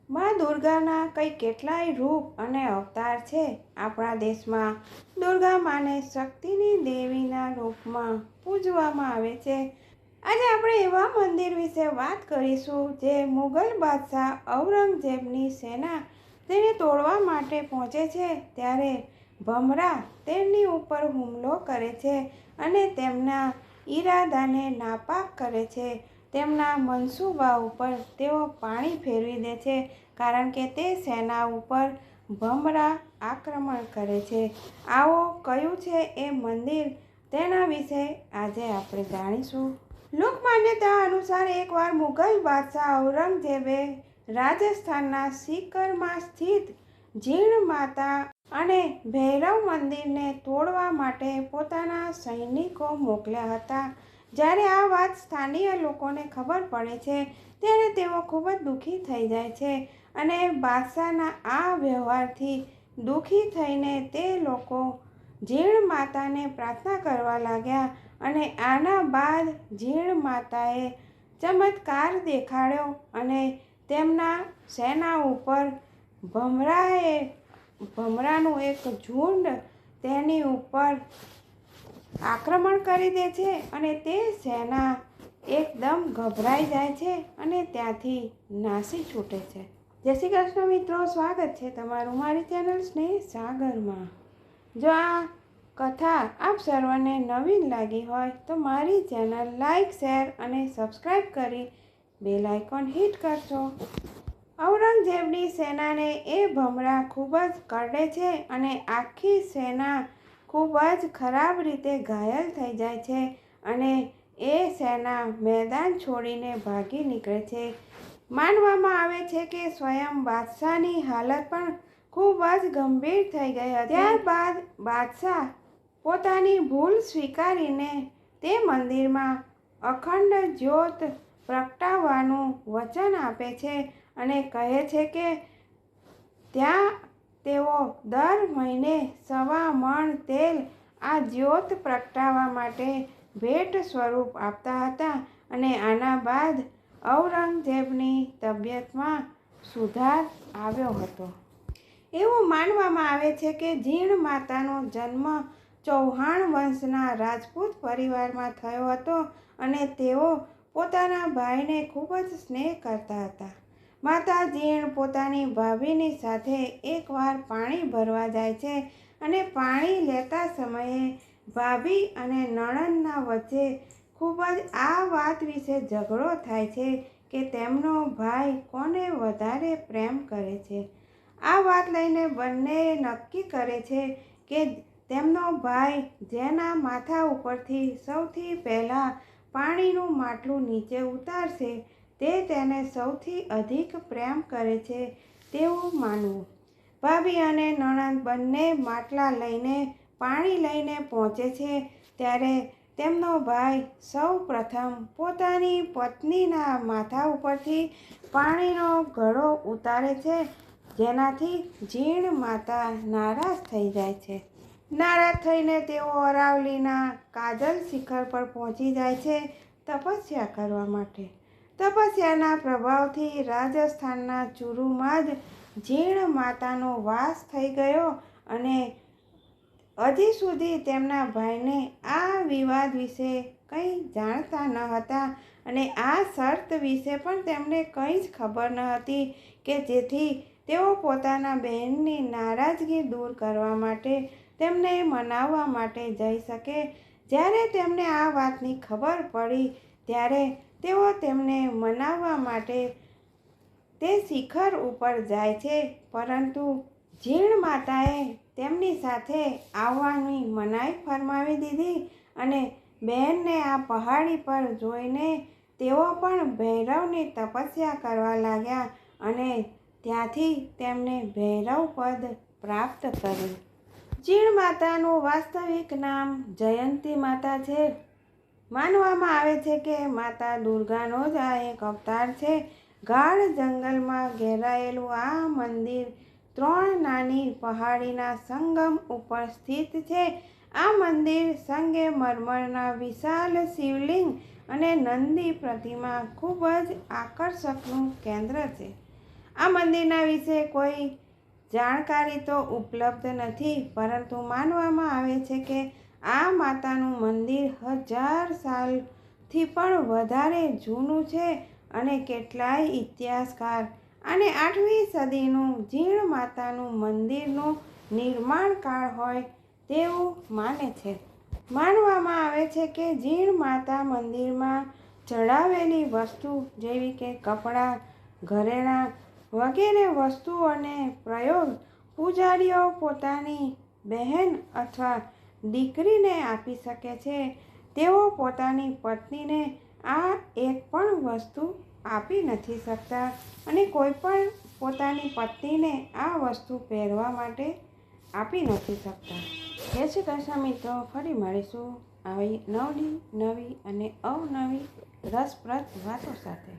માં દુર્ગાના કંઈ કેટલાય રૂપ અને અવતાર છે। આપણા દેશમાં દુર્ગા માને શક્તિની દેવીના રૂપમાં પૂજવામાં આવે છે। આજે આપણે એવા મંદિર વિશે વાત કરીશું જે મુગલ બાદશાહ ઔરંગઝેબની સેના તેને તોડવા માટે પહોંચે છે ત્યારે ભમરા તેમની ઉપર હુમલો કરે છે અને તેમના ઈરાદાને નાપાક કરે છે। તેમના મનસૂબા ઉપર તેઓ પાણી ફેરવી દે છે કારણ કે તે સેના ઉપર ભમરા આક્રમણ કરે છે। આવો કયું છે એ મંદિર તેના વિશે આજે આપણે જાણીશું। લોકમાન્યતા અનુસાર એકવાર મુગલ બાદશાહ ઔરંગઝેબે રાજસ્થાનના સીકરમાં સ્થિત જીણ માતા અને ભૈરવ મંદિરને તોડવા માટે પોતાના સૈનિકો મોકલ્યા હતા। જ્યારે આ વાત સ્થાનીય લોકોને ખબર પડે છે ત્યારે તેઓ ખૂબ જ દુઃખી થઈ જાય છે અને બાદશાહના આ વ્યવહારથી દુઃખી થઈને તે લોકો જીણ માતાને પ્રાર્થના કરવા લાગ્યા અને આના બાદ જીણ માતાએ ચમત્કાર દેખાડ્યો અને તેમના સેના ઉપર ભમરાનું એક ઝુંડ તેની ઉપર આક્રમણ કરી દે છે અને તે સેના એકદમ ગભરાઈ જાય છે અને ત્યાંથી નાસી છૂટે છે। જય શ્રી કૃષ્ણ મિત્રો, સ્વાગત છે તમારું મારી ચેનલ સ્નેહ સાગરમાં। જો આ કથા આપ સર્વને નવીન લાગી હોય તો મારી ચેનલ લાઈક, શેર અને સબસ્ક્રાઈબ કરી બેલ આઇકોન હિટ કરશો। ઔરંગઝેબની સેનાને એ ભમરા ખૂબ જ કરડે છે અને આખી સેના ખૂબ જ ખરાબ રીતે ઘાયલ થઈ જાય છે અને એ સેના મેદાન છોડીને ભાગી નીકળે છે। માનવામાં આવે છે કે સ્વયં બાદશાહની હાલત પણ ખૂબ જ ગંભીર થઈ ગઈ હતી। ત્યારબાદ બાદશાહ પોતાની ભૂલ સ્વીકારીને તે મંદિરમાં અખંડ જ્યોત પ્રગટાવવાનું વચન આપે છે અને કહે છે કે ત્યાં તેઓ દર મહિને 1.25 મણ તેલ આ જ્યોત પ્રગટાવવા માટે ભેટ સ્વરૂપ આપતા હતા અને આના બાદ ઔરંગઝેબની તબિયતમાં સુધાર આવ્યો હતો। એવું માનવામાં આવે છે કે જીણ માતાનો જન્મ ચૌહાણ વંશના રાજપૂત પરિવારમાં થયો હતો અને તેઓ પોતાના ભાઈને ખૂબ જ સ્નેહ કરતા હતા। માતા જીણ પોતાની ભાભીની સાથે એકવાર પાણી ભરવા જાય છે અને પાણી લેતા સમયે ભાભી અને નણંદના વચ્ચે ખૂબ જ આ વાત વિશે ઝઘડો થાય છે કે તેમનો ભાઈ કોને વધારે પ્રેમ કરે છે। આ વાત લઈને બંને નક્કી કરે છે કે તેમનો ભાઈ જેના માથા ઉપરથી સૌથી પહેલાં પાણીનું માટલું નીચે ઉતારશે તે તેને સૌથી અધિક પ્રેમ કરે છે તેવું માનવું। ભાભી અને નણંદ બંને માટલા લઈને પાણી લઈને પહોંચે છે ત્યારે તેમનો ભાઈ સૌ પ્રથમ પોતાની પત્નીના માથા ઉપરથી પાણીનો ઘડો ઉતારે છે જેનાથી જીણ માતા નારાજ થઈ જાય છે। નારાજ થઈને તેઓ અરાવલીના કાજલ શિખર પર પહોંચી જાય છે તપસ્યા કરવા માટે। તપસ્યાના પ્રભાવથી રાજસ્થાનના ચુરુમાં જ જીણ માતાનો વાસ થઈ ગયો અને હજી સુધી તેમના ભાઈને આ વિવાદ વિશે કંઈ જાણતા ન હતા અને આ શરત વિશે પણ તેમને કંઈ જ ખબર ન હતી કે જેથી તેઓ પોતાના બહેનની નારાજગી દૂર કરવા માટે તેમને મનાવવા માટે જઈ શકે। જ્યારે તેમને આ વાતની ખબર પડી ત્યારે તેઓ તેમને મનાવવા માટે તે શિખર ઉપર જાય છે પરંતુ જીણ માતાએ તેમની સાથે આવવાની મનાઈ ફરમાવી દીધી અને બહેનને આ પહાડી પર જોઈને તેઓ પણ ભૈરવની તપસ્યા કરવા લાગ્યા અને ત્યાંથી તેમને ભૈરવ પદ પ્રાપ્ત કર્યું। જીણ માતાનું વાસ્તવિક નામ જયંતી માતા છે। માનવામાં આવે છે કે માતા દુર્ગાનો જ આ એક અવતાર છે। ગાઢ જંગલમાં ઘેરાયેલું આ મંદિર 3 નાની પહાડીના સંગમ ઉપર સ્થિત છે। આ મંદિર સંગેમરમરના વિશાળ શિવલિંગ અને નંદી પ્રતિમા ખૂબ જ આકર્ષકનું કેન્દ્ર છે। આ મંદિરના વિશે કોઈ જાણકારી તો ઉપલબ્ધ નથી, પરંતુ માનવામાં આવે છે કે આ માતાનું મંદિર 1000 સાલથી પણ વધારે જૂનું છે અને કેટલાય ઇતિહાસકાર અને 8મી સદીનું જીણ માતાનું મંદિરનું નિર્માણ કાળ હોય તેવું માને છે. માનવામાં આવે છે કે જીણ માતા મંદિરમાં ચડાવેલી વસ્તુ જેવી કે કપડાં, ઘરેણાં વગેરે વસ્તુઓને પ્રયોગ પૂજારીઓ પોતાની બહેન અથવા દીકરીને આપી શકે છે. તેઓ પોતાની પત્નીને આ એક પણ વસ્તુ આપી નથી શકતા અને કોઈ પણ પોતાની પત્નીને આ વસ્તુ પહેરવા માટે આપી નથી શકતા. જય શ્રી કૃષ્ણ મિત્રો, ફરી મળીશું આવી નવી અને અવનવી રસપ્રદ વાતો સાથે.